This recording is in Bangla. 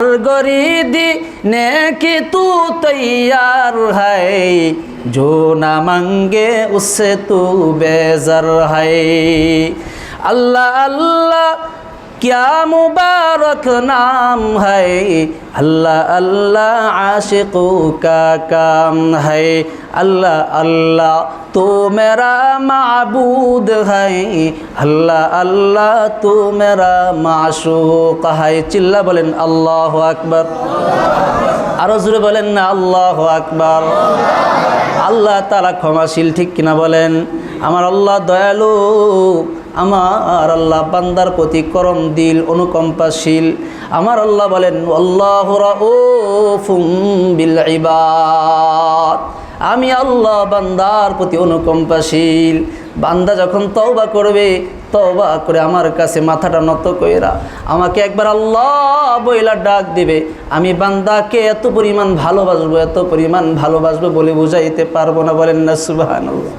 गरीदी नेकी तू तैयार है, जो ना मांगे उससे तू बेज़र है। अल्लाह अल्लाह क्या मुबारक नाम है, अल्लाह अल्लाह आशिकों का काम है। अल्लाह अल्लाह तो मेरा माबूद है, अल्लाह अल्लाह तो मेरा माशूक है। चिल्ला बोलें अल्लाहु अकबर, आरो जोरे बोलें ना अल्लाहु अकबर। আল্লাহ তাআলা ক্ষমাশীল, ঠিক কিনা বলেন? আমার আল্লাহ দয়ালু, আমার আল্লাহ বান্দার প্রতি করম দিল, অনুকম্পাশীল। আমার আল্লাহ বলেন আল্লাহু রাউফুম বিল ইবাদ, আমি আল্লাহ বান্দার প্রতি অনুকম্পাশীল। বান্দা যখন তওবা করবে, তওবা করে আমার কাছে মাথাটা নত কইরা আমাকে একবার আল্লাহ বইলা ডাক দিবে, আমি বান্দাকে এত পরিমাণ ভালোবাসবো, এত পরিমাণ ভালোবাসবো বলে বুঝাইতে পারবো না। বলেন না সুবহানাল্লাহ।